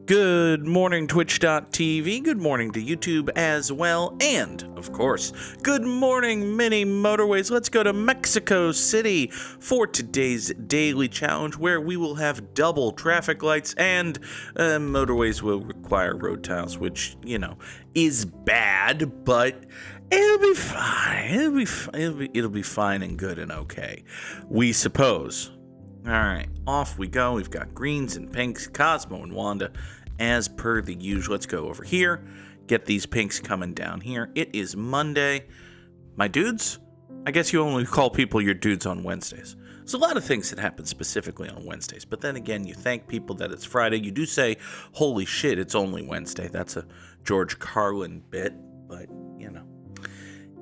Good morning, Twitch.tv. Good morning to YouTube as well. And, of course, good morning, mini Motorways. Let's go to Mexico City for today's daily challenge where we will have double traffic lights and Motorways will require road tiles, which, is bad, but it'll be fine. It'll be fine and good and okay, we suppose. All right, off we go. We've got greens and pinks, Cosmo and Wanda, as per the usual. Let's go over here, get these pinks coming down here. It is Monday. My dudes? I guess you only call people your dudes on Wednesdays. There's a lot of things that happen specifically on Wednesdays, but then again, you thank people that it's Friday. You do say, holy shit, it's only Wednesday. That's a George Carlin bit, but,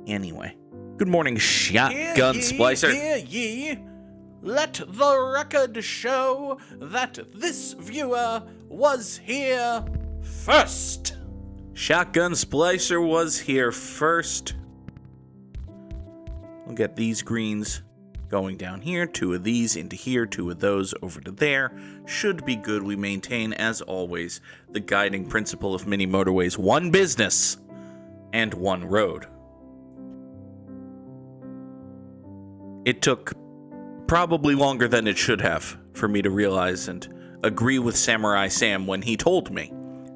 Anyway, good morning, Shotgun Splicer. Yeah. Let the record show that this viewer was here first. Shotgun Splicer was here first. We'll get these greens going down here. 2 of these into here. 2 of those over to there. Should be good. We maintain, as always, the guiding principle of mini Motorways: one business and one road. It took probably longer than it should have for me to realize and agree with Samurai Sam when he told me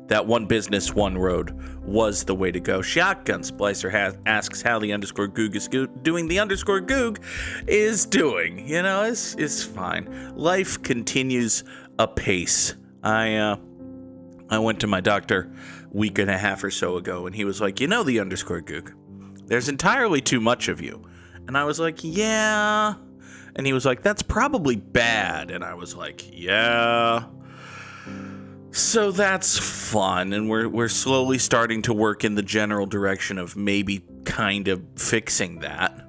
that one business, one road was the way to go. Shotgun Splicer asks how the underscore Goog is doing. The underscore Goog is doing, it's fine. Life continues apace. I went to my doctor a week and a half or so ago, and he was like, the underscore Goog, there's entirely too much of you. And I was like, yeah. And he was like, that's probably bad. And I was like, yeah. So that's fun. And we're slowly starting to work in the general direction of maybe kind of fixing that.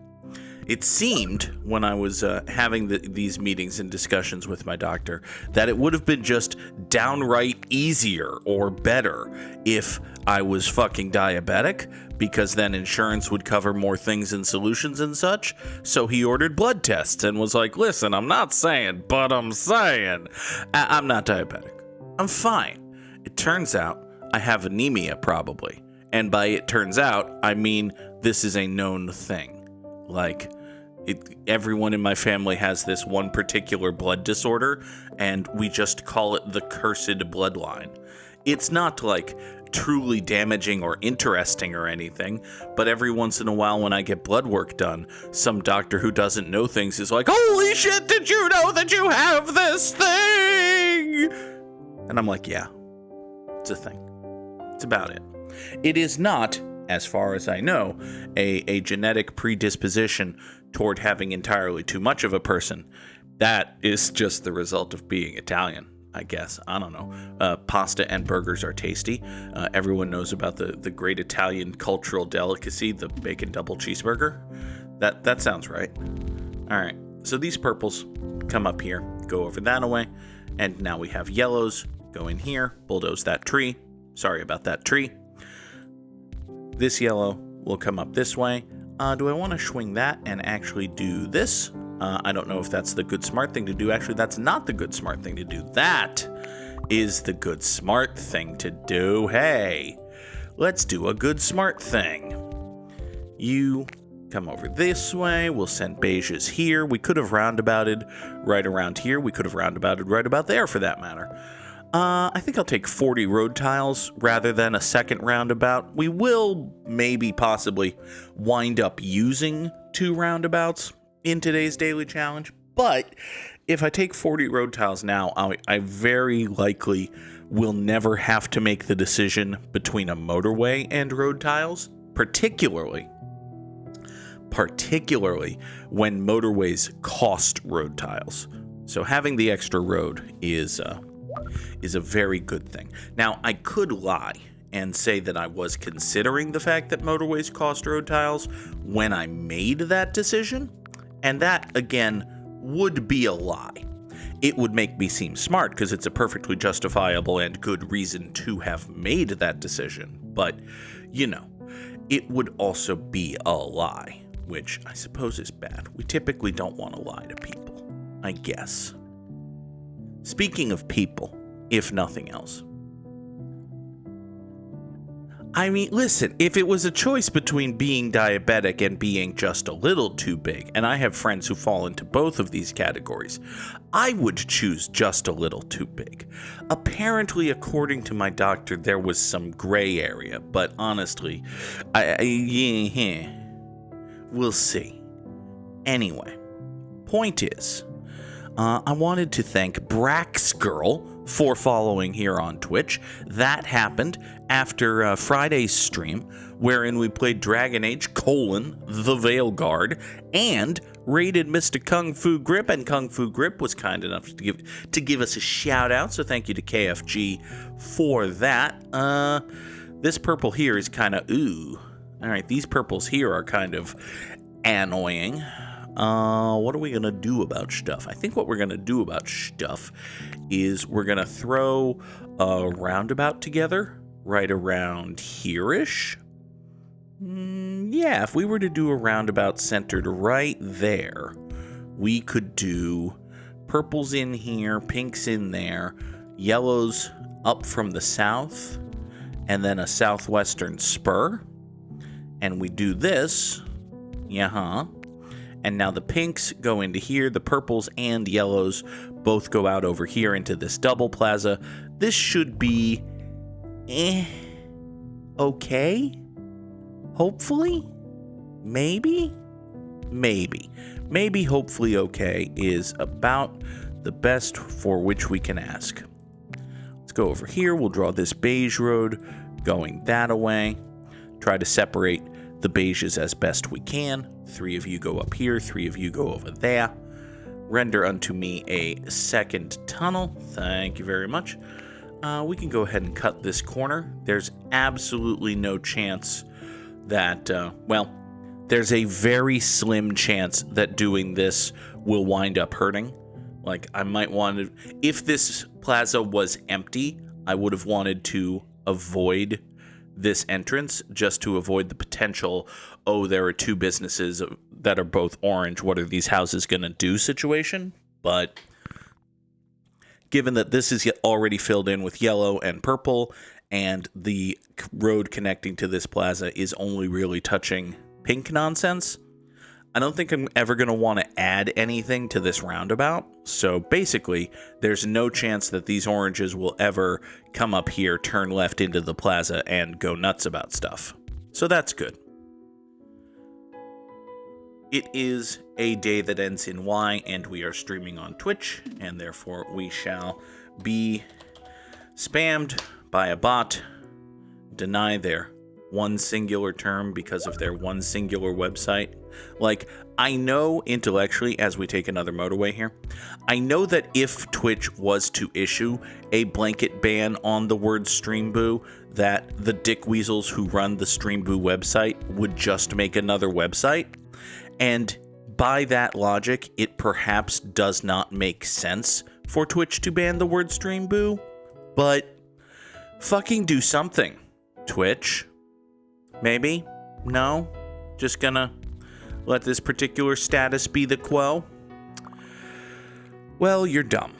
It seemed, when I was having these meetings and discussions with my doctor, that it would have been just downright easier or better if I was fucking diabetic, because then insurance would cover more things and solutions and such. So he ordered blood tests and was like, listen, I'm not saying, but I'm saying. I'm not diabetic. I'm fine. It turns out I have anemia, probably. And by it turns out, I mean this is a known thing. Like, everyone in my family has this one particular blood disorder, and we just call it the cursed bloodline. It's not, truly damaging or interesting or anything, but every once in a while when I get blood work done, some doctor who doesn't know things is like, holy shit, did you know that you have this thing? And I'm like, yeah, it's a thing. It's about it. It is not, as far as I know, a genetic predisposition toward having entirely too much of a person. That is just the result of being Italian, I guess. I don't know. Pasta and burgers are tasty. Everyone knows about the great Italian cultural delicacy, the bacon double cheeseburger. That sounds right. All right. So these purples come up here, go over that away, and now we have yellows. Go in here, bulldoze that tree. Sorry about that tree. This yellow will come up this way. Do I want to swing that and actually do this? I don't know if that's the good smart thing to do. Actually, that's not the good smart thing to do. That is the good smart thing to do. Hey, let's do a good smart thing. You come over this way. We'll send beiges here. We could have roundabouted right around here. We could have roundabouted right about there, for that matter. I think I'll take 40 road tiles rather than a second roundabout. We will maybe possibly wind up using 2 roundabouts in today's daily challenge, but if I take 40 road tiles now, I very likely will never have to make the decision between a motorway and road tiles, particularly when motorways cost road tiles. So having the extra road is a very good thing. Now, I could lie and say that I was considering the fact that motorways cost road tiles when I made that decision, and that, again, would be a lie. It would make me seem smart because it's a perfectly justifiable and good reason to have made that decision, but, it would also be a lie, which I suppose is bad. We typically don't want to lie to people, I guess. Speaking of people, if nothing else, I mean, listen, if it was a choice between being diabetic and being just a little too big, and I have friends who fall into both of these categories, I would choose just a little too big. Apparently, according to my doctor, there was some gray area, but honestly, we'll see. Anyway, point is, I wanted to thank Braxgirl for following here on Twitch. That happened after Friday's stream, wherein we played Dragon Age: The Veilguard, and raided Mr. Kung Fu Grip, and Kung Fu Grip was kind enough to give us a shout out, so thank you to KFG for that. This purple here is kind of ooh. Alright, these purples here are kind of annoying. What are we gonna do about stuff? I think what we're gonna do about stuff is we're gonna throw a roundabout together right around here-ish. Yeah, if we were to do a roundabout centered right there, we could do purples in here, pinks in there, yellows up from the south, and then a southwestern spur. And we do this, and now the pinks go into here, the purples and yellows both go out over here into this double plaza. This should be okay? Hopefully? Maybe, hopefully okay is about the best for which we can ask. Let's go over here. We'll draw this beige road going that away. Try to separate the beiges as best we can. 3 of you go up here, 3 of you go over there. Render unto me a second tunnel. Thank you very much. We can go ahead and cut this corner. There's absolutely no chance that, there's a very slim chance that doing this will wind up hurting. Like, I might want to, if this plaza was empty, I would have wanted to avoid this entrance just to avoid the potential, oh, there are 2 businesses that are both orange, what are these houses going to do situation. But given that this is already filled in with yellow and purple, and the road connecting to this plaza is only really touching pink nonsense, I don't think I'm ever going to want to add anything to this roundabout. So basically, there's no chance that these oranges will ever come up here, turn left into the plaza, and go nuts about stuff. So that's good. It is a day that ends in Y, and we are streaming on Twitch, and therefore we shall be spammed by a bot, deny their one singular term because of their one singular website. Like, I know intellectually, as we take another motorway here, I know that if Twitch was to issue a blanket ban on the word Streamboo, that the dick weasels who run the Streamboo website would just make another website. And by that logic, it perhaps does not make sense for Twitch to ban the word Streamboo, but fucking do something, Twitch. Maybe? No? Just gonna let this particular status be the quo? Well, you're dumb.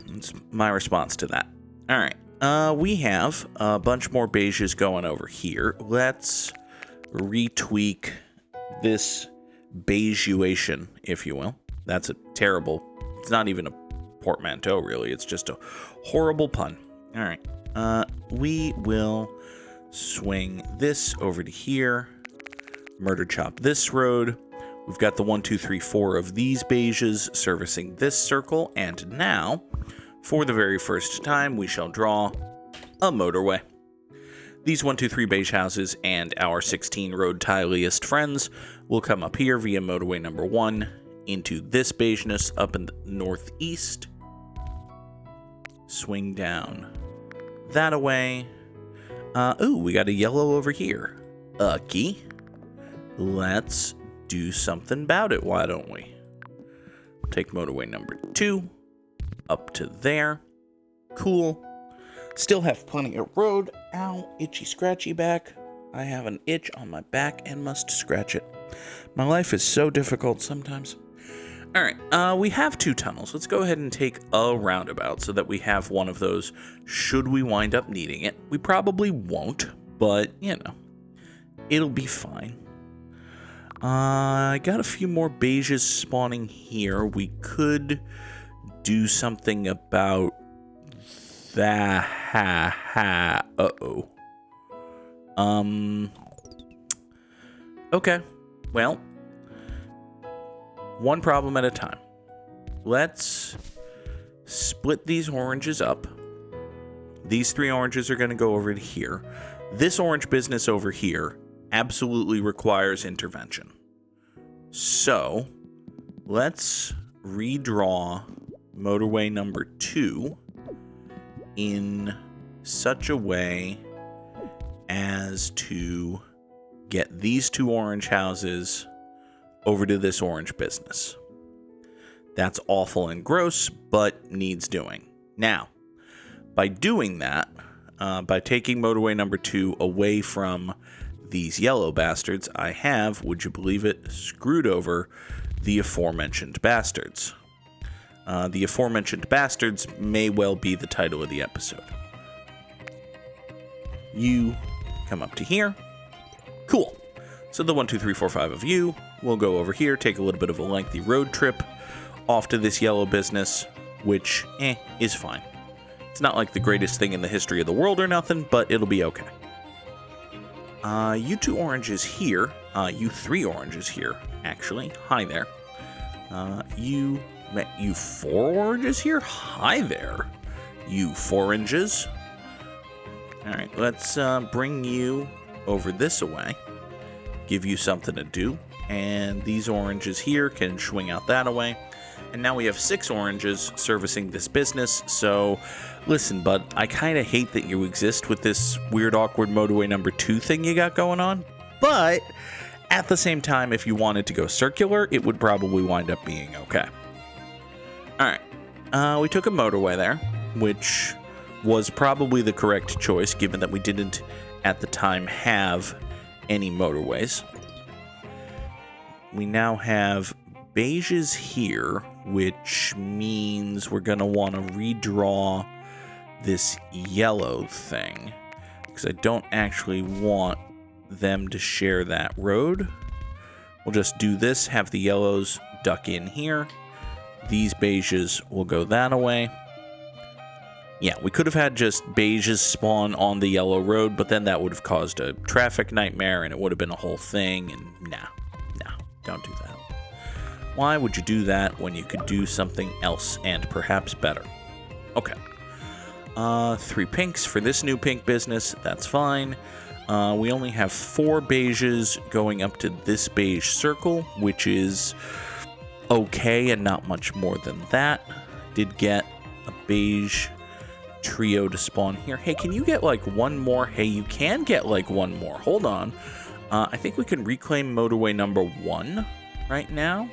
That's my response to that. Alright, we have a bunch more beiges going over here. Let's retweak this beigeation, if you will. That's a terrible, it's not even a portmanteau, really. It's just a horrible pun. Alright, we will swing this over to here, murder chop this road. We've got the 1, 2, 3, 4 of these beiges servicing this circle, and now, for the very first time, we shall draw a motorway. These 1, 2, 3 beige houses and our 16 road tiliest friends will come up here via motorway number 1 into this beigeness up in the northeast. Swing down that away. Ooh, we got a yellow over here. Ucky. Let's do something about it, why don't we? Take motorway number 2 up to there. Cool. Still have plenty of road. Ow, itchy scratchy back. I have an itch on my back and must scratch it. My life is so difficult sometimes. Alright, we have 2 tunnels. Let's go ahead and take a roundabout so that we have one of those should we wind up needing it. We probably won't, but, you know, it'll be fine. I got a few more beiges spawning here. We could do something about that. Uh-oh. Okay. Well, one problem at a time. Let's split these oranges up. These 3 oranges are going to go over to here. This orange business over here absolutely requires intervention. So, let's redraw motorway number 2 in such a way as to get these 2 orange houses over to this orange business. That's awful and gross, but needs doing. Now, by doing that, by taking motorway number 2 away from these yellow bastards, I have, would you believe it, screwed over the aforementioned bastards. The aforementioned bastards may well be the title of the episode. You come up to here. Cool. So the 1, 2, 3, 4, 5 of you will go over here, take a little bit of a lengthy road trip off to this yellow business, which, is fine. It's not like the greatest thing in the history of the world or nothing, but it'll be okay. You 2 oranges here, you 3 oranges here, actually. Hi there. You 4 oranges here? Hi there. You 4 oranges. Alright, let's bring you over this way. Give you something to do. And these oranges here can swing out that away. And now we have 6 oranges servicing this business. So, listen, bud, I kind of hate that you exist with this weird, awkward motorway number 2 thing you got going on. But, at the same time, if you wanted to go circular, it would probably wind up being okay. Alright, we took a motorway there, which was probably the correct choice, given that we didn't, at the time, have any motorways. We now have beiges here, which means we're going to want to redraw this yellow thing, because I don't actually want them to share that road. We'll just do this, have the yellows duck in here. These beiges will go that away. Yeah, we could have had just beiges spawn on the yellow road, but then that would have caused a traffic nightmare, and it would have been a whole thing, and no, don't do that. Why would you do that when you could do something else, and perhaps better? Okay. 3 pinks for this new pink business, that's fine. We only have 4 beiges going up to this beige circle, which is okay and not much more than that. Did get a beige trio to spawn here. Hey, can you get like one more? Hey, you can get like one more. Hold on. I think we can reclaim motorway number 1 right now,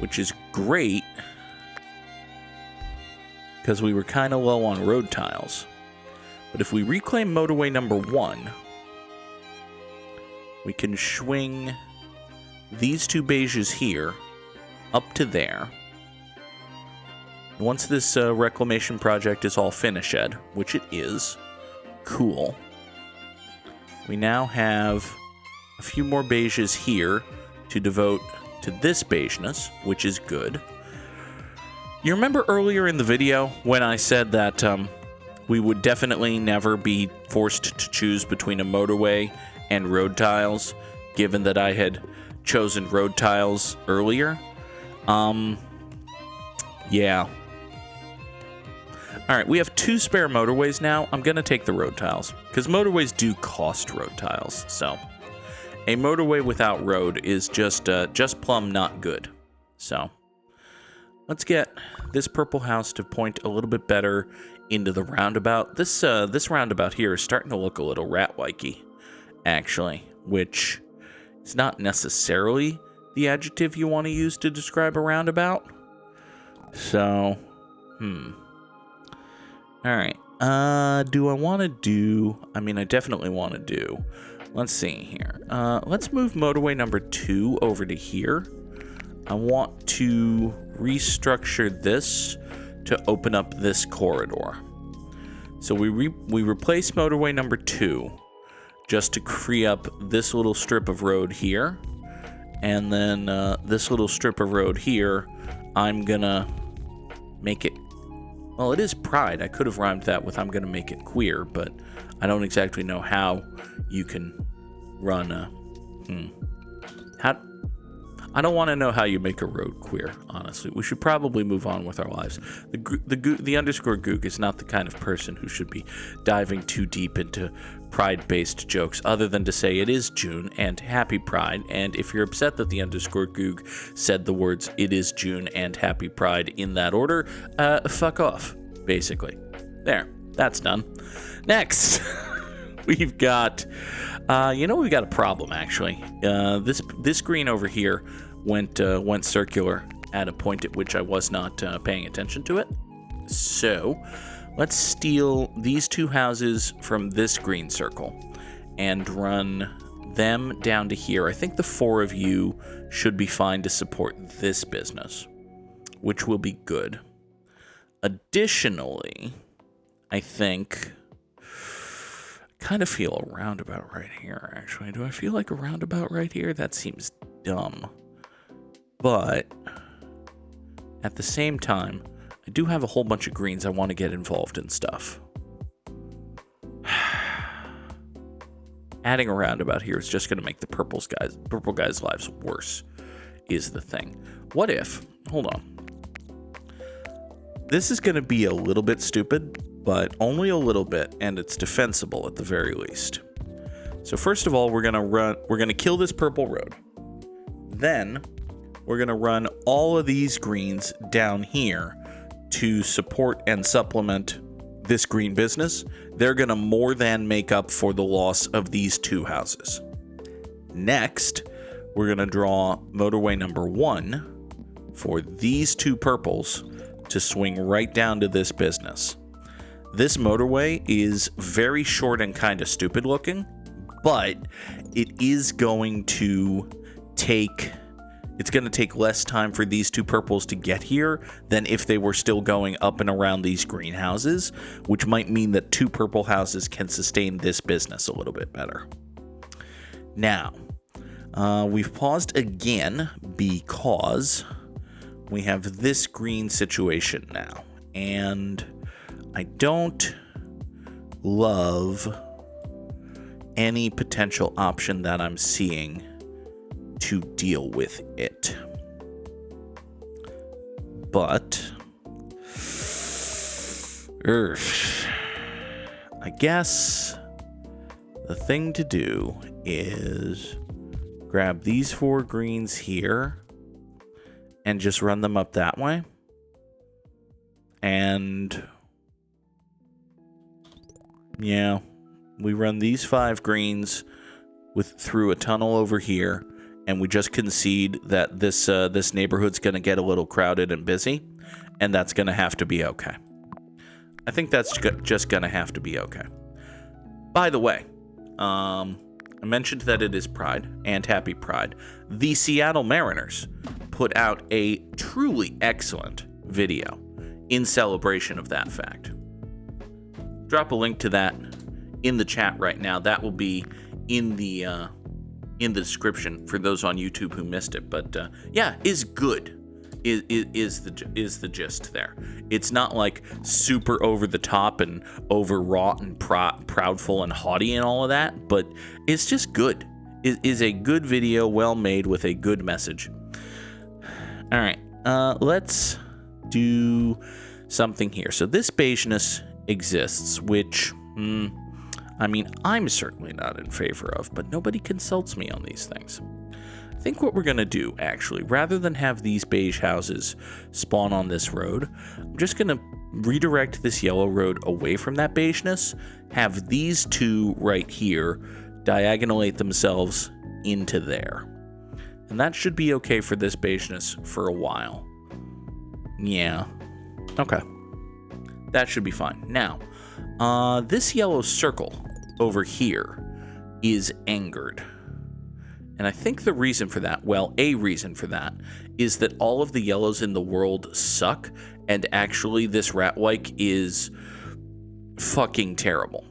which is great because we were kind of low on road tiles. But if we reclaim motorway number 1, we can swing these 2 beiges here up to there. Once this reclamation project is all finished, which it is, cool, we now have a few more beiges here to devote to this beigeness, which is good. You remember earlier in the video when I said that we would definitely never be forced to choose between a motorway and road tiles, given that I had chosen road tiles earlier? Yeah. Alright, we have 2 spare motorways now. I'm gonna take the road tiles, because motorways do cost road tiles, so a motorway without road is just plumb not good. So, let's get this purple house to point a little bit better into the roundabout. This roundabout here is starting to look a little rat-likey, actually, which is not necessarily the adjective you want to use to describe a roundabout. So, Alright, do I want to do... I mean, I definitely want to do... Let's see here. Let's move motorway number 2 over to here. I want to restructure this to open up this corridor. So we replace motorway number 2 just to free up this little strip of road here. And then this little strip of road here, I'm gonna make it, well, it is pride. I could have rhymed that with I'm gonna make it queer, but I don't exactly know how you can run a, I don't want to know how you make a road queer, honestly. We should probably move on with our lives. The underscore Goog is not the kind of person who should be diving too deep into pride-based jokes, other than to say it is June and happy Pride. And if you're upset that the underscore Goog said the words "it is June" and happy Pride in that order, fuck off, basically. There, that's done. Next, we've got, we've got a problem, actually. This green over here went circular at a point at which I was not paying attention to it. So let's steal these two houses from this green circle and run them down to here. I think the four of you should be fine to support this business, which will be good. Additionally, I think kind of feel a roundabout right here, actually. Do I feel like a roundabout right here? That seems dumb. But at the same time, I do have a whole bunch of greens I want to get involved in stuff. Adding a roundabout here is just going to make the purple guys' lives worse, is the thing. What if, hold on. This is going to be a little bit stupid, but only a little bit, and it's defensible at the very least. So first of all, we're going to kill this purple road. Then we're going to run all of these greens down here to support and supplement this green business. They're going to more than make up for the loss of these two houses. Next, we're going to draw motorway number 1 for these two purples to swing right down to this business. This motorway is very short and kind of stupid looking, but it is going to take less time for these two purples to get here than if they were still going up and around these green houses, which might mean that two purple houses can sustain this business a little bit better. Now, we've paused again because we have this green situation now, and I don't love any potential option that I'm seeing to deal with it. But I guess the thing to do is grab these 4 greens here and just run them up that way. And yeah, we run these 5 greens through a tunnel over here, and we just concede that this neighborhood's going to get a little crowded and busy, and that's going to have to be okay. I think that's just going to have to be okay. By the way, I mentioned that it is Pride and Happy Pride. The Seattle Mariners put out a truly excellent video in celebration of that fact. Drop a link to that in the chat right now. That will be in the description for those on YouTube who missed it. But yeah, is good is the gist there. It's not like super over the top and overwrought and proudful and haughty and all of that, but it's just good. It is a good video, well made with a good message. All right, let's do something here. So this beigeness exists, which I'm certainly not in favor of, but nobody consults me on these things. I think what we're going to do, actually, rather than have these beige houses spawn on this road, I'm just going to redirect this yellow road away from that beigeness, have these two right here diagonalate themselves into there. And that should be okay for this beigeness for a while. Yeah. Okay. That should be fine. Now, this yellow circle over here is angered. And I think the reason for that, well, a reason for that, is that all of the yellows in the world suck, and actually this Ratwike is fucking terrible.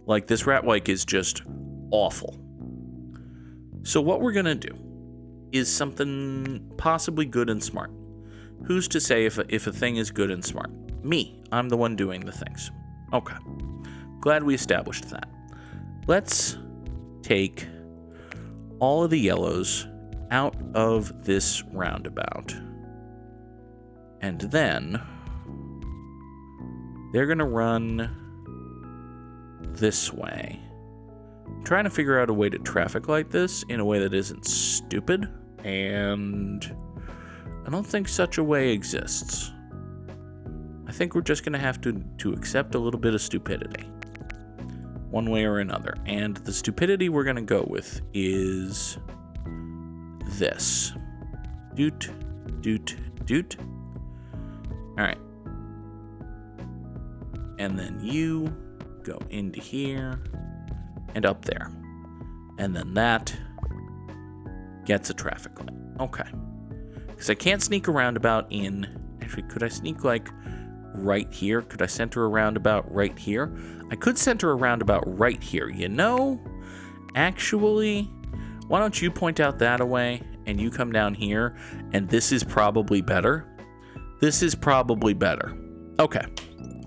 Like, this Ratwike is just awful. So what we're going to do is something possibly good and smart. Who's to say if a thing is good and smart? Me. I'm the one doing the things. Okay. Glad we established that. Let's take all of the yellows out of this roundabout. And then they're going to run this way. I'm trying to figure out a way to traffic light this in a way that isn't stupid. And I don't think such a way exists. I think we're just going to have to accept a little bit of stupidity. One way or another. And the stupidity we're going to go with is this. Doot, doot, doot. Alright. And then you go into here and up there. And then that gets a traffic light. Okay. Because I can't sneak a roundabout in. Actually, could I sneak like right here? Could I center a roundabout right here? I could center a roundabout right here. You know, actually, why don't you point out that away and you come down here, and this is probably better. This is probably better. Okay,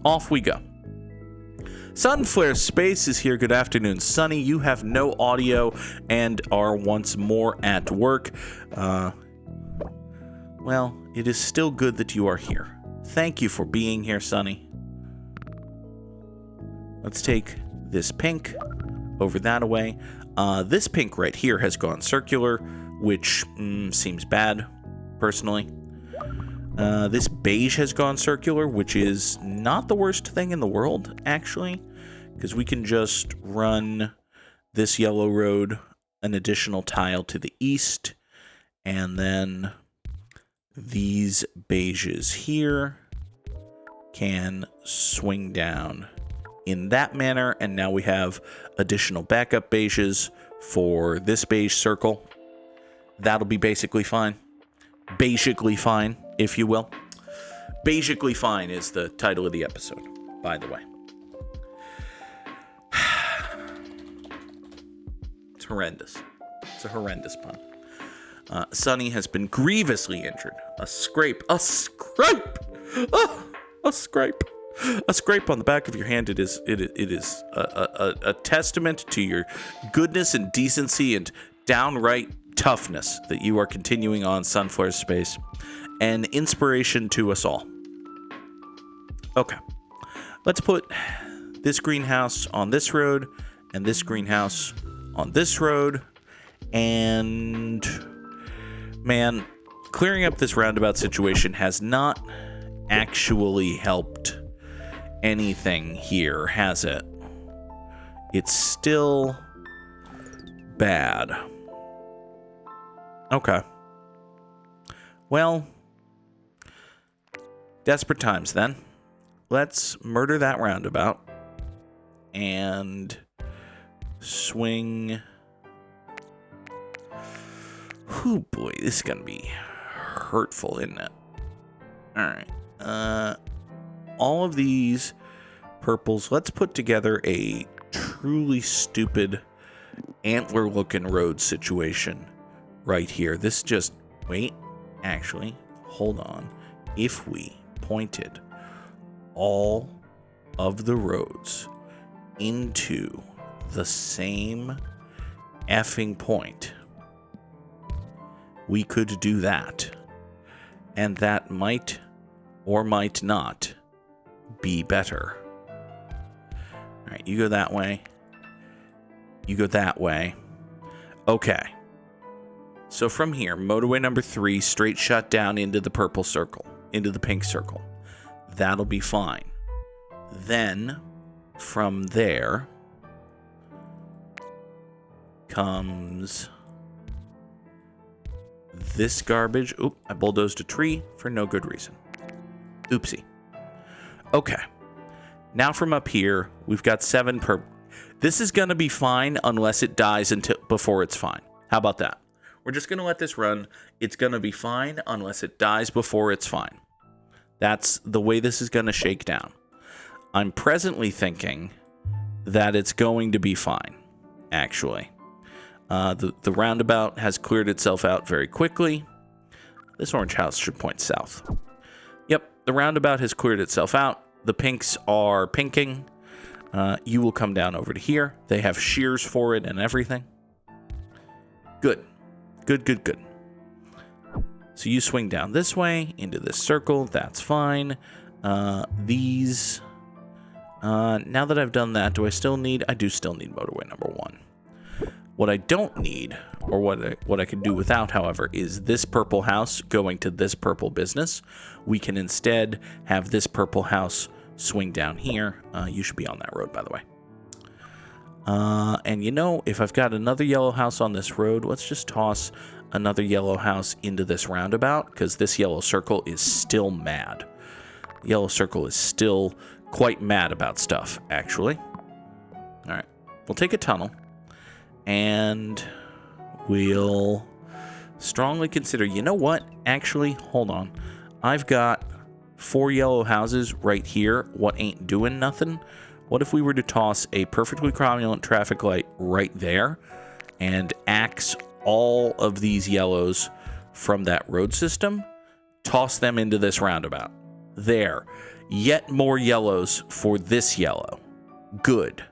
off we go. Sunflare Space is here. Good afternoon, Sunny. You have no audio and are once more at work. Well, it is still good that you are here. Thank you for being here, Sunny. Let's take this pink over that away. This pink right here has gone circular, which seems bad, personally. This beige has gone circular, which is not the worst thing in the world, actually, because we can just run this yellow road an additional tile to the east, and then these beiges here can swing down in that manner, and now we have additional backup beiges for this beige circle. That'll be basically fine. Beigeically fine, if you will. Beigeically fine is the title of the episode, by the way. It's horrendous. It's a horrendous pun. Sunny has been grievously injured. A scrape on the back of your hand. It is a testament to your goodness and decency and downright toughness that you are continuing on Sunflare Space, and inspiration to us all. Okay, let's put this greenhouse on this road and this greenhouse on this road, and man, clearing up this roundabout situation has not actually helped anything here, has it? It's still bad. Okay. Well, desperate times then. Let's murder that roundabout and swing. Oh boy, this is gonna be hurtful, isn't it? Alright. All of these purples, let's put together a truly stupid antler-looking road situation right here. This just, wait, actually, hold on. If we pointed all of the roads into the same effing point, we could do that. And that might or might not be better. All right, you go that way. You go that way. Okay. So from here, motorway number 3, straight shot down into the purple circle, into the pink circle. That'll be fine. Then, from there, comes this garbage. Oop, I bulldozed a tree for no good reason. Oopsie. Okay. Now from up here, we've got 7 per... This is going to be fine unless it dies before it's fine. How about that? We're just going to let this run. It's going to be fine unless it dies before it's fine. That's the way this is going to shake down. I'm presently thinking that it's going to be fine. actually. The roundabout has cleared itself out very quickly. This orange house should point south. Yep, the roundabout has cleared itself out. The pinks are pinking. You will come down over to here. They have shears for it and everything. Good. Good. So you swing down this way into this circle. That's fine. These... now that I've done that, do I still need... I do still need motorway number 1. What I don't need, or what I could do without, however, is this purple house going to this purple business. We can instead have this purple house swing down here. You should be on that road, by the way. And you know, if I've got another yellow house on this road, let's just toss another yellow house into this roundabout, because this yellow circle is still mad. The yellow circle is still quite mad about stuff, actually. All right, we'll take a tunnel. And we'll strongly consider, you know what? Actually, hold on. I've got 4 yellow houses right here. What ain't doing nothing? What if we were to toss a perfectly cromulent traffic light right there and axe all of these yellows from that road system, toss them into this roundabout? There. Yet more yellows for this yellow. Good.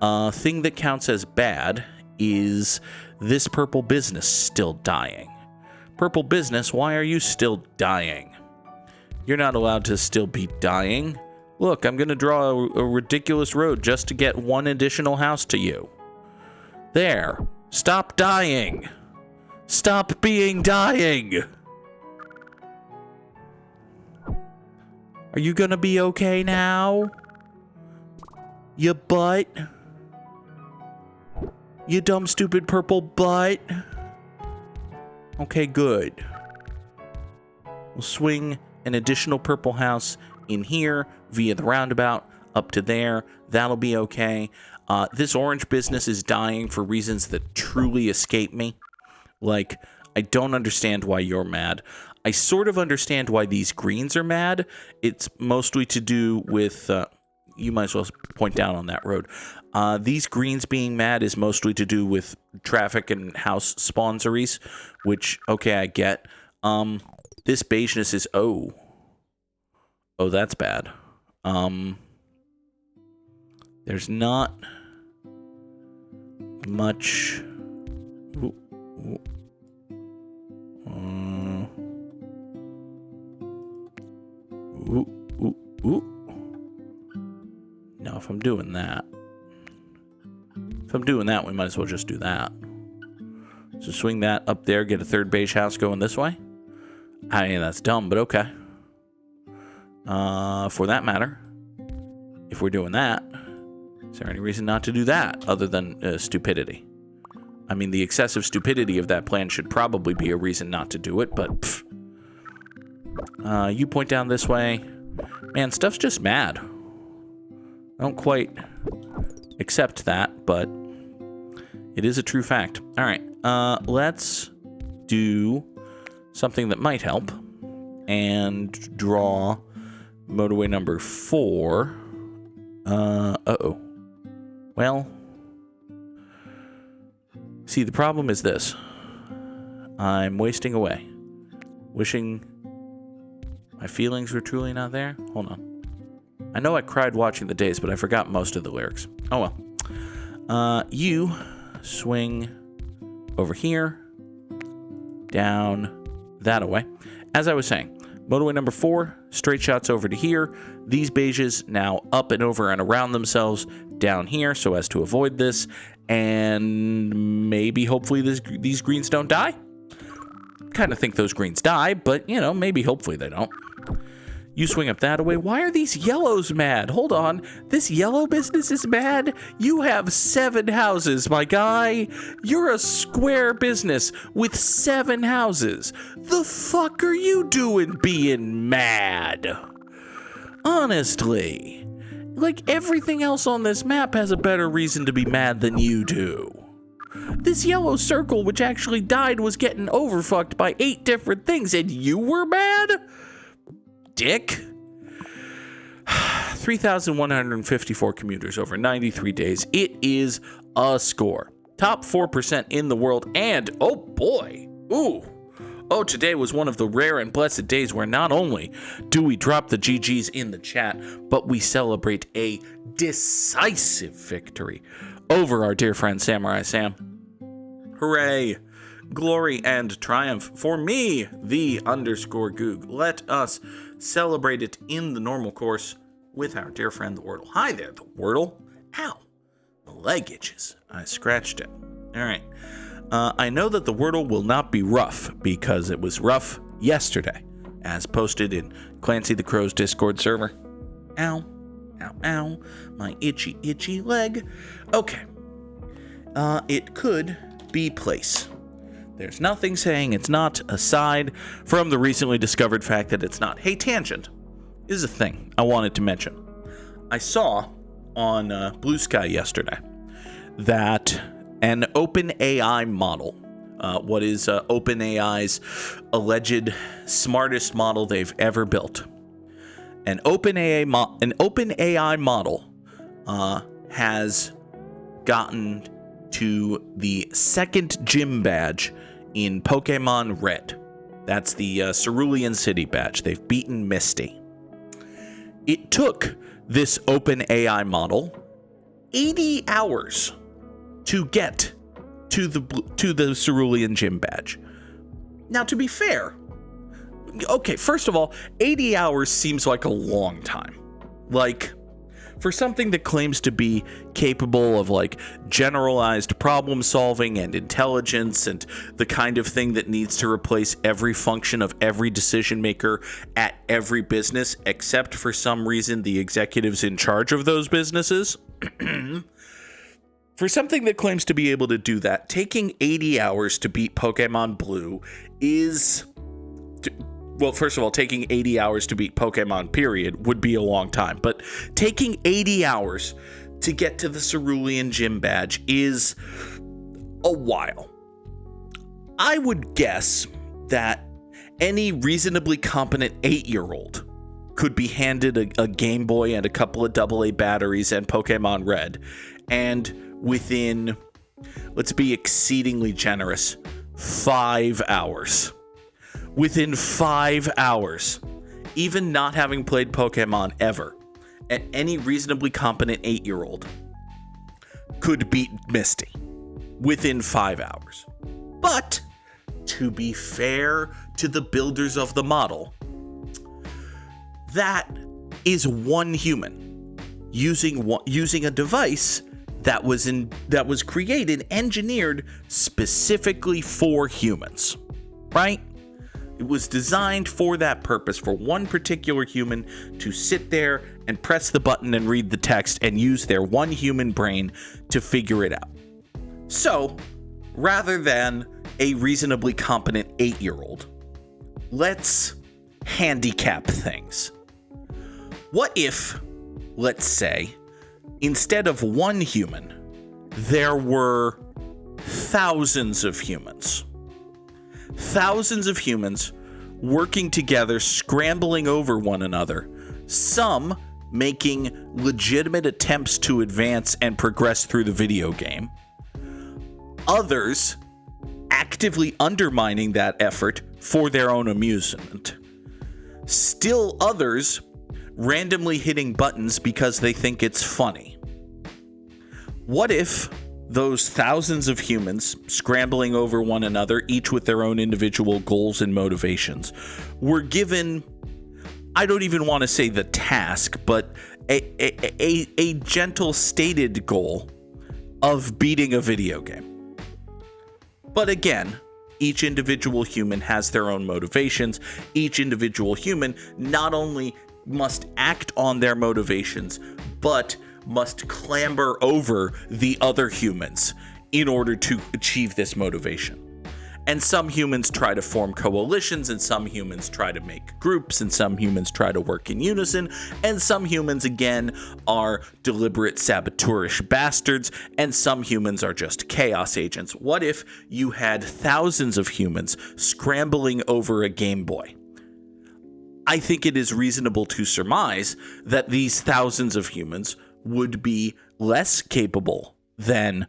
Thing that counts as bad is this purple business still dying. Purple business, why are you still dying? You're not allowed to still be dying. Look, I'm going to draw a ridiculous road just to get 1 additional house to you. There. Stop dying. Stop being dying. Are you going to be okay now? You butt? You dumb, stupid purple butt. Okay, good. We'll swing an additional purple house in here via the roundabout up to there. That'll be okay. This orange business is dying for reasons that truly escape me. Like, I don't understand why you're mad. I sort of understand why these greens are mad. It's mostly to do with... you might as well point down on that road. These greens being mad is mostly to do with traffic and house sponsories, which, okay, I get. This beigeness is, oh, that's bad. There's not much. Now, if I'm doing that, we might as well just do that. So swing that up there, get a third beige house going this way. I mean, that's dumb, but okay. For that matter, if we're doing that, is there any reason not to do that other than stupidity? I mean, the excessive stupidity of that plan should probably be a reason not to do it, but pff. You point down this way. Man, stuff's just mad. I don't quite accept that, but it is a true fact. All right, let's do something that might help and draw motorway number 4. Well, see, the problem is this. I'm wasting away. Wishing my feelings were truly not there. Hold on. I know I cried watching the days, but I forgot most of the lyrics. Oh well. You swing over here, down that away. As I was saying, motorway number 4, straight shots over to here. These beiges now up and over and around themselves down here so as to avoid this. And maybe, hopefully, these greens don't die. Kind of think those greens die, but, you know, maybe, hopefully they don't. You swing up that away. Why are these yellows mad? Hold on. This yellow business is mad? You have 7 houses, my guy. You're a square business with 7 houses. The fuck are you doing being mad? Honestly. Like, everything else on this map has a better reason to be mad than you do. This yellow circle, which actually died, was getting overfucked by 8 different things, and you were mad? Dick. 3,154 commuters over 93 days. It is a score. Top 4% in the world, and oh boy, today was one of the rare and blessed days where not only do we drop the GGs in the chat, but we celebrate a decisive victory over our dear friend Samurai Sam. Hooray! Glory and triumph for me, the _Goog. Let us celebrate it in the normal course with our dear friend the Wordle. Hi there, the Wordle. Ow, my leg itches. I scratched it. All right. I know that the Wordle will not be rough because it was rough yesterday, as posted in Clancy the Crow's Discord server. Ow, ow, ow, my itchy, itchy leg. Okay. It could be place. There's nothing saying it's not, aside from the recently discovered fact that it's not. Hey, tangent is a thing I wanted to mention. I saw on Bluesky yesterday that an OpenAI model, what is OpenAI's alleged smartest model they've ever built, an OpenAI model has gotten to the second gym badge in Pokemon Red. That's the Cerulean City badge. They've beaten Misty. It took this OpenAI model 80 hours to get to the Cerulean Gym badge. Now, to be fair, okay, first of all, 80 hours seems like a long time. Like, for something that claims to be capable of like generalized problem solving and intelligence and the kind of thing that needs to replace every function of every decision maker at every business, except for some reason the executives in charge of those businesses. For something that claims to be able to do that, taking 80 hours to beat Pokemon Blue is... Well, first of all, taking 80 hours to beat Pokemon, period, would be a long time. But taking 80 hours to get to the Cerulean Gym badge is a while. I would guess that any reasonably competent 8-year-old could be handed a Game Boy and a couple of AA batteries and Pokemon Red, and within, let's be exceedingly generous, 5 hours. Within 5 hours, even not having played Pokemon ever, any reasonably competent 8-year-old could beat Misty within 5 hours. But, to be fair to the builders of the model, that is one human using a device that was created, engineered specifically for humans, right? It was designed for that purpose, for one particular human to sit there and press the button and read the text and use their one human brain to figure it out. So, rather than a reasonably competent 8-year-old, let's handicap things. What if, let's say, instead of one human, there were thousands of humans? Thousands of humans working together, scrambling over one another, some making legitimate attempts to advance and progress through the video game, others actively undermining that effort for their own amusement, still others randomly hitting buttons because they think it's funny. What if those thousands of humans scrambling over one another, each with their own individual goals and motivations, were given, I don't even want to say the task, but a gentle stated goal of beating a video game? But again, each individual human has their own motivations. Each individual human not only must act on their motivations, but must clamber over the other humans in order to achieve this motivation. And some humans try to form coalitions, and some humans try to make groups, and some humans try to work in unison, and some humans, again, are deliberate saboteurish bastards, and some humans are just chaos agents. What if you had thousands of humans scrambling over a Game Boy? I think it is reasonable to surmise that these thousands of humans would be less capable than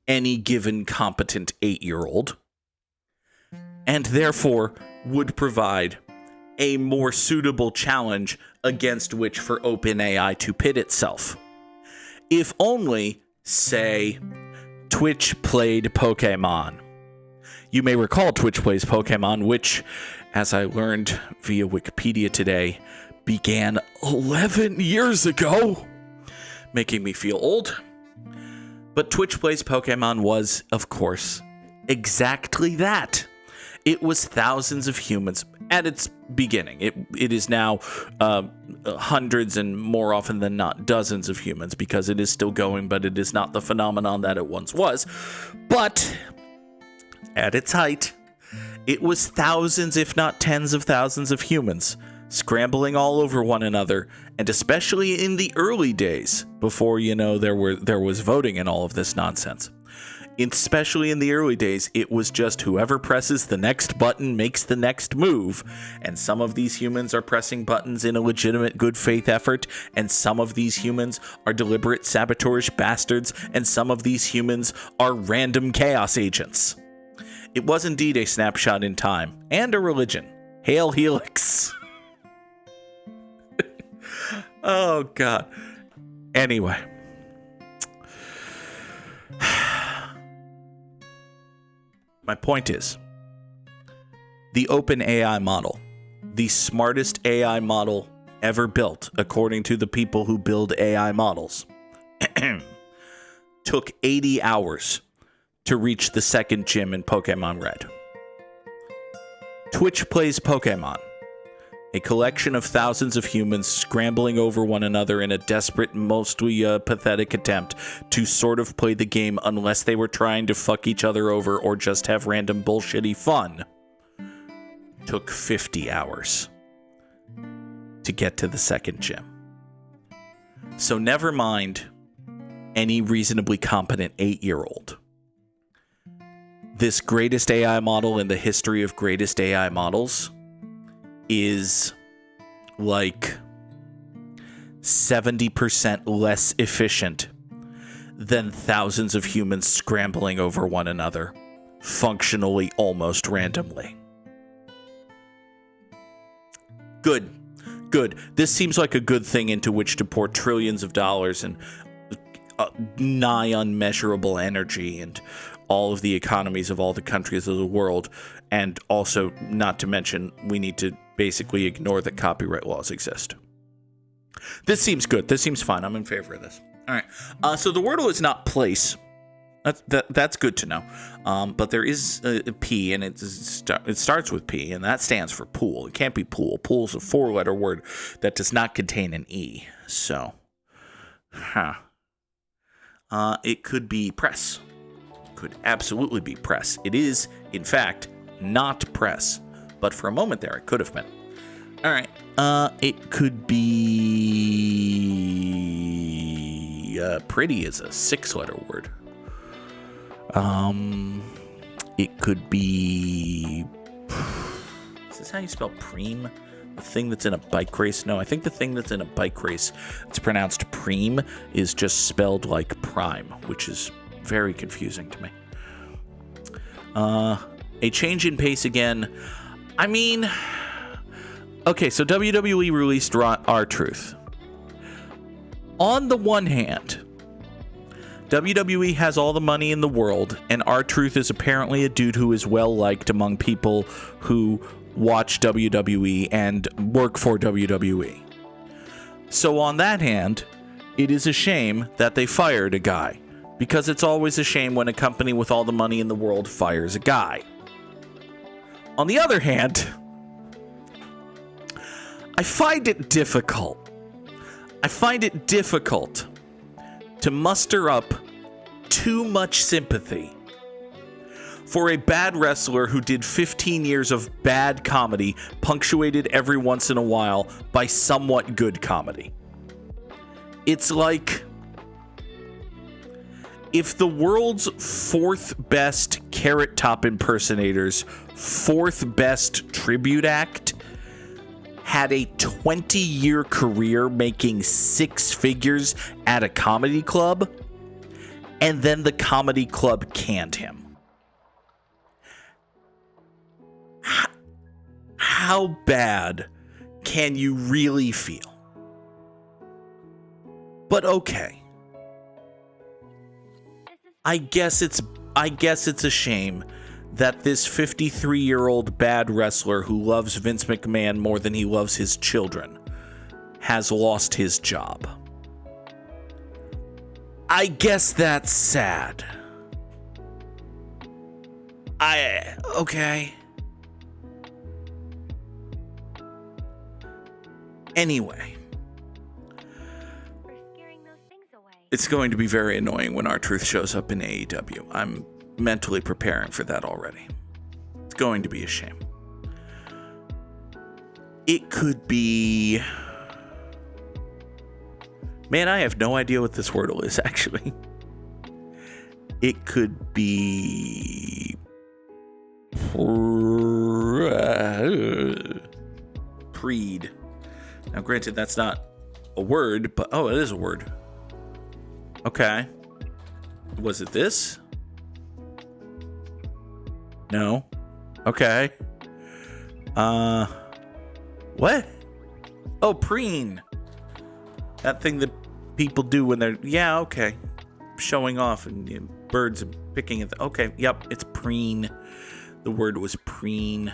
any given competent 8-year-old, and therefore would provide a more suitable challenge against which for OpenAI to pit itself. If only, say, Twitch played Pokemon. You may recall Twitch Plays Pokemon, which, as I learned via Wikipedia today, began 11 years ago, making me feel old. But Twitch Plays Pokemon was, of course, exactly that. It was thousands of humans at its beginning. It is now hundreds and more often than not dozens of humans because it is still going, but it is not the phenomenon that it once was. But at its height, it was thousands, if not tens of thousands of humans scrambling all over one another, and especially in the early days before, there was voting and all of this nonsense. Especially in the early days, it was just whoever presses the next button makes the next move. And some of these humans are pressing buttons in a legitimate good faith effort, and some of these humans are deliberate saboteurish bastards, and some of these humans are random chaos agents. It was indeed a snapshot in time and a religion. Hail Helix. Oh, God. Anyway. My point is, the OpenAI model, the smartest AI model ever built, according to the people who build AI models, took 80 hours to reach the second gym in Pokemon Red. Twitch Plays Pokemon, a collection of thousands of humans scrambling over one another in a desperate, mostly pathetic attempt to sort of play the game unless they were trying to fuck each other over or just have random bullshitty fun, took 50 hours to get to the second gym. So never mind any reasonably competent 8-year-old. This greatest AI model in the history of greatest AI models is like 70% less efficient than thousands of humans scrambling over one another, functionally almost randomly. Good. This seems like a good thing into which to pour trillions of dollars and nigh unmeasurable energy and all of the economies of all the countries of the world, and also, not to mention, we need to basically ignore that copyright laws exist. This seems good. This seems fine. I'm in favor of this. All right. So the Wordle is not place. That's good to know. But there is a P, and it starts with P, and that stands for pool. It can't be pool. Pool is a 4-letter word that does not contain an E. So, it could be press. Could absolutely be press. It is, in fact, not press. But for a moment there, it could have been. All right. It could be pretty is a 6-letter word. It could be. Is this how you spell preem? The thing that's in a bike race? No, I think the thing that's in a bike race, it's pronounced preem, is just spelled like prime, which is very confusing to me. A change in pace again. I mean, okay, so WWE released R-Truth. On the one hand, WWE has all the money in the world, and R-Truth is apparently a dude who is well-liked among people who watch WWE and work for WWE. So on that hand, it is a shame that they fired a guy, because it's always a shame when a company with all the money in the world fires a guy. On the other hand, I find it difficult to muster up too much sympathy for a bad wrestler who did 15 years of bad comedy, punctuated every once in a while by somewhat good comedy. It's like if the world's 4th best Carrot Top impersonator's 4th best tribute act had a 20-year career making 6 figures at a comedy club, and then the comedy club canned him. How bad can you really feel? But okay. I guess it's a shame that this 53-year-old bad wrestler who loves Vince McMahon more than he loves his children has lost his job. I guess that's sad. Okay. Anyway. It's going to be very annoying when R-Truth shows up in AEW. I'm mentally preparing for that already. It's going to be a shame. It could be... Man, I have no idea what this wordle is, actually. It could be... Preed. Now, granted, that's not a word, but... Oh, it is a word. Okay. Was it this? No. Okay. What? Oh, preen. That thing that people do when they're... Yeah, okay. Showing off and birds and picking at the... Okay, yep, it's preen. The word was preen.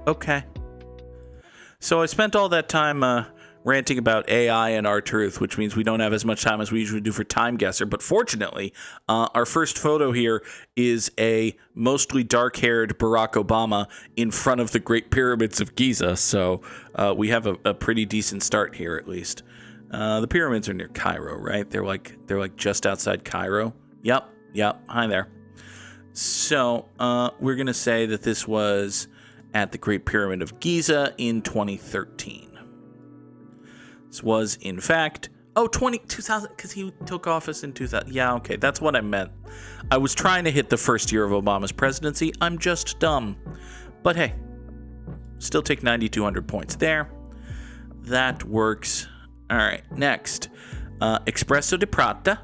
Okay. So I spent all that time ranting about AI and R-Truth, which means we don't have as much time as we usually do for Time Guesser. But fortunately, our first photo here is a mostly dark-haired Barack Obama in front of the Great Pyramids of Giza. So we have a pretty decent start here, at least. The pyramids are near Cairo, right? They're like just outside Cairo. Yep. Hi there. So we're gonna say that this was at the Great Pyramid of Giza in 2013. This was, in fact, 2000, because he took office in 2000. Yeah, okay, that's what I meant. I was trying to hit the first year of Obama's presidency. I'm just dumb. But hey, still take 9,200 points there. That works. All right, next. Espresso di Prata.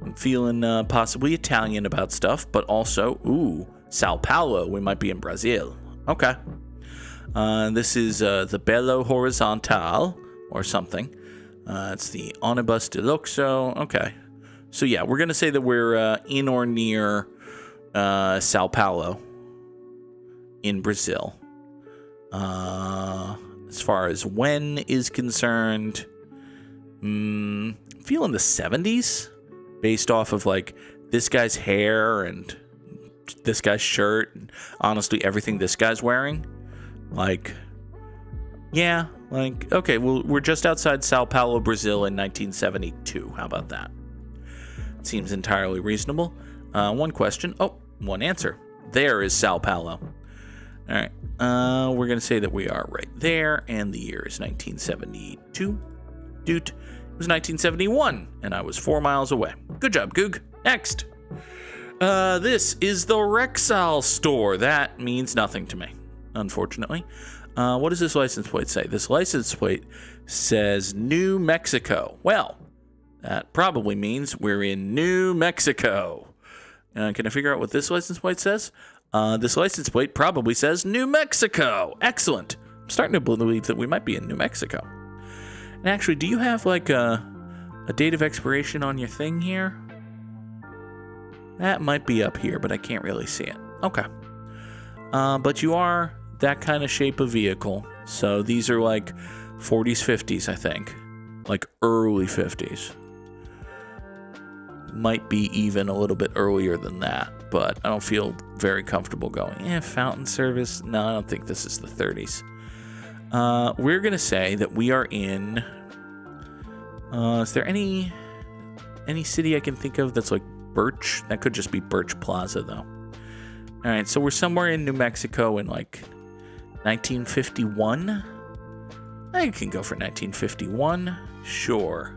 I'm feeling possibly Italian about stuff, but also, Sao Paulo. We might be in Brazil. Okay. This is the Belo Horizontal. Or something. It's the Ônibus de Luxo. Okay. So yeah, we're going to say that we're in or near Sao Paulo in Brazil. As far as when is concerned, feeling the 70s based off of like this guy's hair and this guy's shirt and honestly everything this guy's wearing. Like, yeah. Like, okay, well, we're just outside Sao Paulo, Brazil in 1972. How about that? Seems entirely reasonable. One question. One answer. There is Sao Paulo. All right. We're going to say that we are right there, and the year is 1972. Dude, it was 1971, and I was 4 miles away. Good job, Goog. Next. This is the Rexall store. That means nothing to me, unfortunately. What does this license plate say? This license plate says New Mexico. Well, that probably means we're in New Mexico. Can I figure out what this license plate says? This license plate probably says New Mexico. Excellent. I'm starting to believe that we might be in New Mexico. And actually, do you have like a date of expiration on your thing here? That might be up here, but I can't really see it. Okay. But you are that kind of shape of vehicle. So these are like 40s, 50s, I think. Like early 50s. Might be even a little bit earlier than that, but I don't feel very comfortable going, fountain service. No, I don't think this is the 30s. We're going to say that we are in... is there any city I can think of that's like Birch? That could just be Birch Plaza, though. All right, so we're somewhere in New Mexico in like 1951. I can go for 1951. Sure.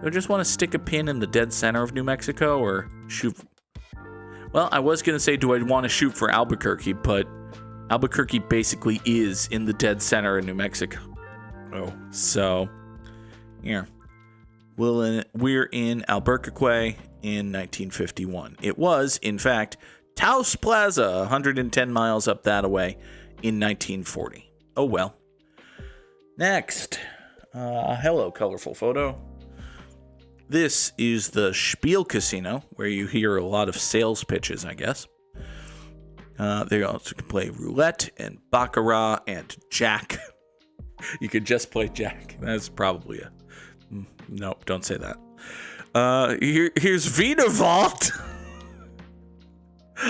Do I just want to stick a pin in the dead center of New Mexico or shoot? Well, I was going to say, do I want to shoot for Albuquerque, but Albuquerque basically is in the dead center of New Mexico. Oh, so yeah. We're in Albuquerque in 1951. It was, in fact, Taos Plaza, 110 miles up that way in 1940. Oh, well. Next. Hello, colorful photo. This is the Spiel Casino, where you hear a lot of sales pitches, I guess. They also can play roulette and baccarat and jack. You could just play jack. That's probably a... No, don't say that. Here's Vina Vault.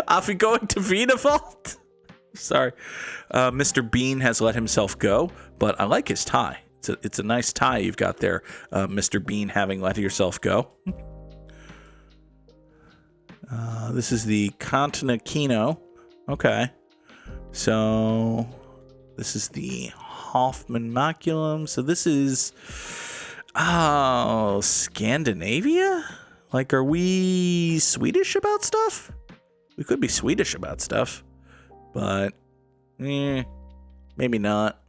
Are we going to Vina Vault? Sorry. Mr. Bean has let himself go, but I like his tie. It's a nice tie you've got there, Mr. Bean, having let yourself go. This is the Contina Kino. Okay. So this is the Hoffman Maculum. So this is... Oh, Scandinavia? Like, are we Swedish about stuff? We could be Swedish about stuff, but maybe not.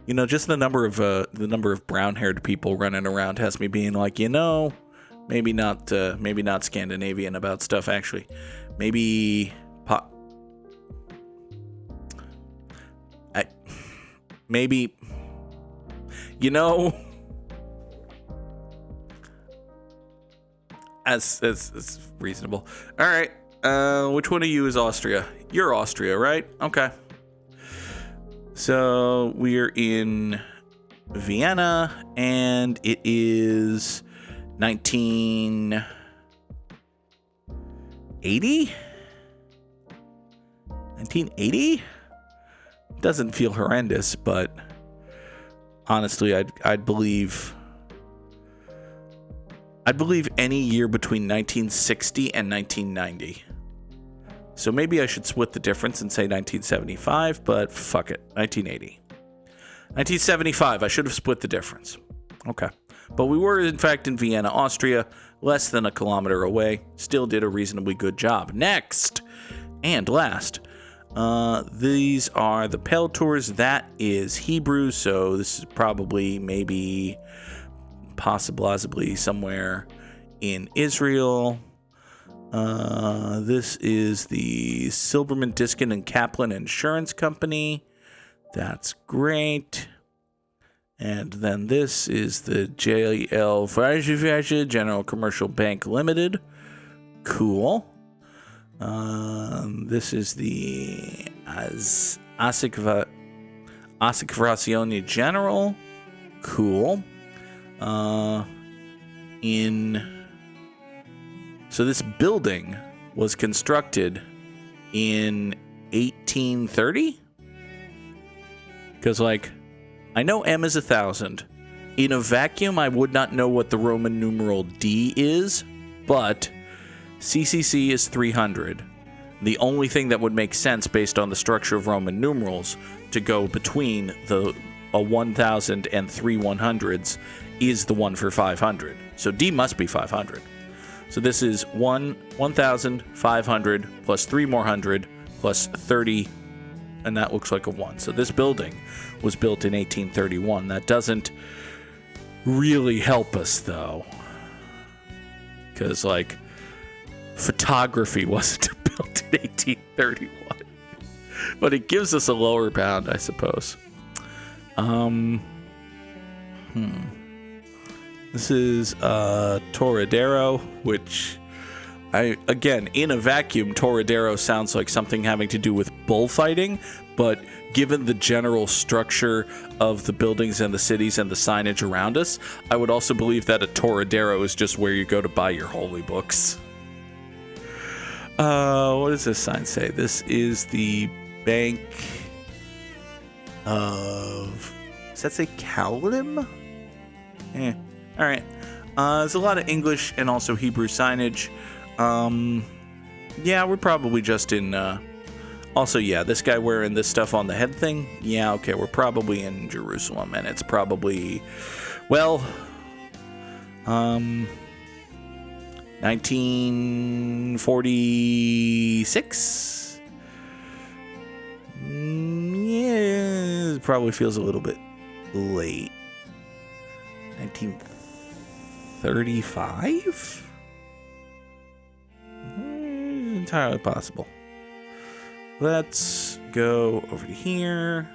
You know, just the number of brown-haired people running around has me being like, maybe not Scandinavian about stuff. Actually, maybe That's reasonable. All right. Which one of you is Austria? You're Austria, right? Okay. So we're in Vienna, and it is 1980? 1980? Doesn't feel horrendous, but honestly, I'd believe any year between 1960 and 1990. So maybe I should split the difference and say 1975, but fuck it, 1980. 1975, I should have split the difference. Okay. But we were, in fact, in Vienna, Austria, less than a kilometer away. Still did a reasonably good job. Next, and last, these are the Pale Tours. That is Hebrew, so this is probably maybe... possibly somewhere in Israel. This is the Silberman, Diskin, and Kaplan Insurance Company. That's great. And then this is the JL General Commercial Bank Limited. Cool. This is the Assicurazione General. Cool. So this building was constructed in 1830? Because, I know M is 1,000. In a vacuum, I would not know what the Roman numeral D is, but CCC is 300. The only thing that would make sense based on the structure of Roman numerals to go between a 1,000 and 3 100s is the one for 500. So D must be 500. So this is 1,500 plus 3 more hundred plus 30, and that looks like a 1. So this building was built in 1831. That doesn't really help us, though, because, photography wasn't built in 1831. But it gives us a lower bound, I suppose. This is Toradero, which in a vacuum, Toradero sounds like something having to do with bullfighting, but given the general structure of the buildings and the cities and the signage around us, I would also believe that a Toradero is just where you go to buy your holy books. What does this sign say? This is the Bank of... Does that say Kalim? All right. There's a lot of English and also Hebrew signage. Yeah, we're probably just in... Also, yeah, this guy wearing this stuff on the head thing. Yeah, okay, we're probably in Jerusalem, and it's probably... 1946? probably feels a little bit late. 1935? Entirely possible. Let's go over to here.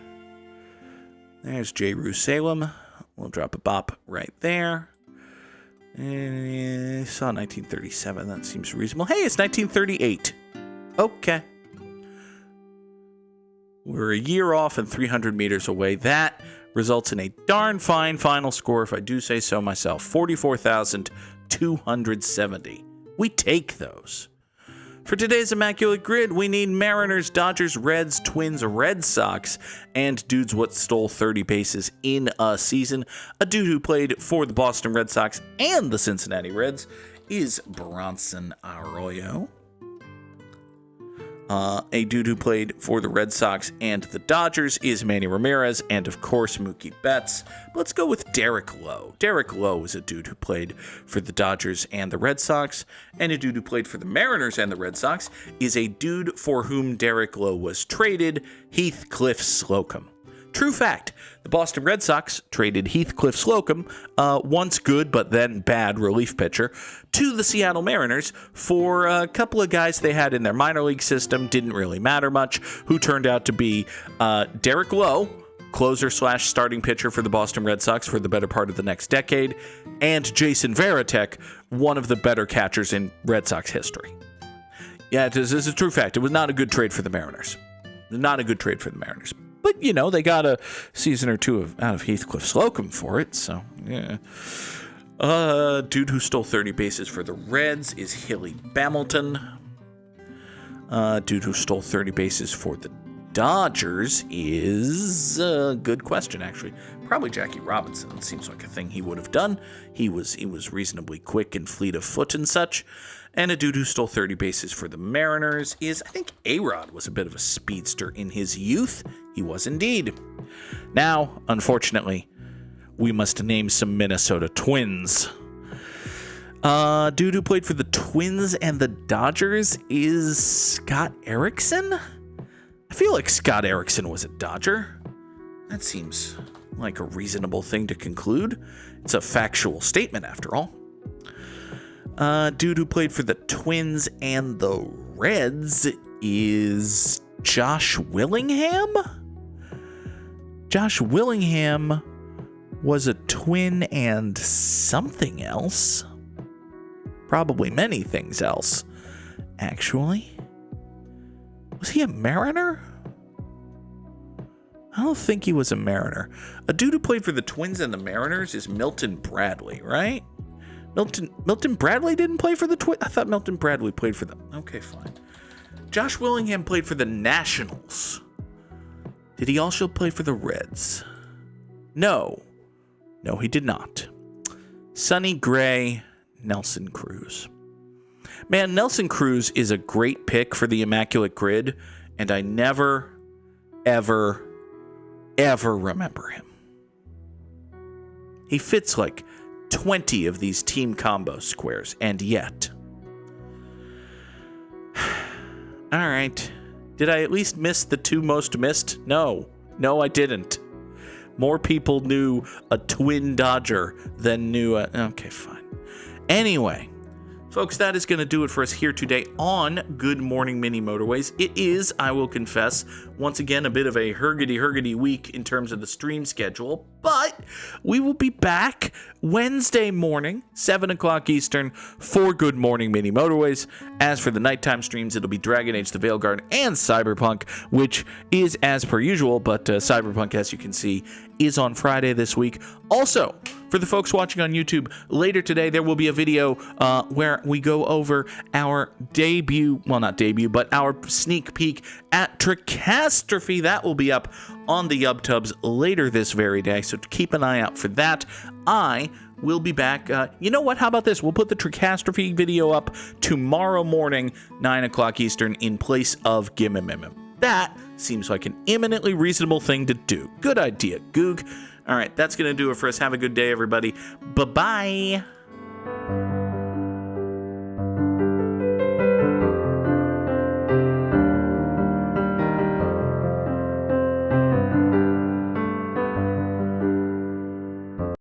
There's Jerusalem. We'll drop a bop right there. And I saw 1937. That seems reasonable. Hey, it's 1938. Okay. We're a year off and 300 meters away. That results in a darn fine final score, if I do say so myself. 44,270. We take those. For today's Immaculate Grid, we need Mariners, Dodgers, Reds, Twins, Red Sox, and dudes what stole 30 bases in a season. A dude who played for the Boston Red Sox and the Cincinnati Reds is Bronson Arroyo. A dude who played for the Red Sox and the Dodgers is Manny Ramirez, and of course Mookie Betts. But let's go with Derek Lowe. Derek Lowe is a dude who played for the Dodgers and the Red Sox, and a dude who played for the Mariners and the Red Sox is a dude for whom Derek Lowe was traded, Heathcliff Slocum. True fact, the Boston Red Sox traded Heathcliff Slocum, once good but then bad relief pitcher, to the Seattle Mariners for a couple of guys they had in their minor league system, didn't really matter much, who turned out to be Derek Lowe, closer / starting pitcher for the Boston Red Sox for the better part of the next decade, and Jason Varitek, one of the better catchers in Red Sox history. Yeah, this is a true fact. It was not a good trade for the Mariners. Not a good trade for the Mariners. But, you know, they got a season or two out of Heathcliff Slocum for it, so, yeah. Dude who stole 30 bases for the Reds is Hilly Bamilton. Dude who stole 30 bases for the Dodgers is a good question, actually. Probably Jackie Robinson. It seems like a thing he would have done. He was reasonably quick and fleet of foot and such. And a dude who stole 30 bases for the Mariners is, I think A-Rod was a bit of a speedster in his youth. He was indeed. Now, unfortunately, we must name some Minnesota Twins. Dude who played for the Twins and the Dodgers is Scott Erickson? I feel like Scott Erickson was a Dodger. That seems like a reasonable thing to conclude. It's a factual statement, after all. Dude who played for the Twins and the Reds is Josh Willingham? Josh Willingham was a Twin and something else. Probably many things else, actually. Was he a Mariner? I don't think he was a Mariner. A dude who played for the Twins and the Mariners is Milton Bradley, right? Milton Bradley didn't play for the Twins? I thought Milton Bradley played for them. Okay, fine. Josh Willingham played for the Nationals. Did he also play for the Reds? No. No, he did not. Sonny Gray, Nelson Cruz. Man, Nelson Cruz is a great pick for the Immaculate Grid, and I never, ever, ever remember him. He fits like 20 of these team combo squares, and yet. All right. Did I at least miss the two most missed? No, I didn't. More people knew a Twin Dodger than knew a... Okay, fine. Anyway, folks, that is going to do it for us here today on Good Morning Mini Motorways. It is, I will confess, once again, a bit of a hurgity week in terms of the stream schedule, but we will be back Wednesday morning, 7 o'clock Eastern, for Good Morning Mini Motorways. As for the nighttime streams, it'll be Dragon Age, The Veilguard, and Cyberpunk, which is as per usual, but Cyberpunk, as you can see, is on Friday this week. Also, for the folks watching on YouTube, later today there will be a video where we go over our our sneak peek at Tricastrophe. That will be up on the YubTubs later this very day, so keep an eye out for that. I will be back. You know what? How about this? We'll put the Tricastrophe video up tomorrow morning, 9 o'clock Eastern, in place of Gimmimimim. That seems like an eminently reasonable thing to do. Good idea, Goog. All right, that's going to do it for us. Have a good day, everybody. Bye-bye.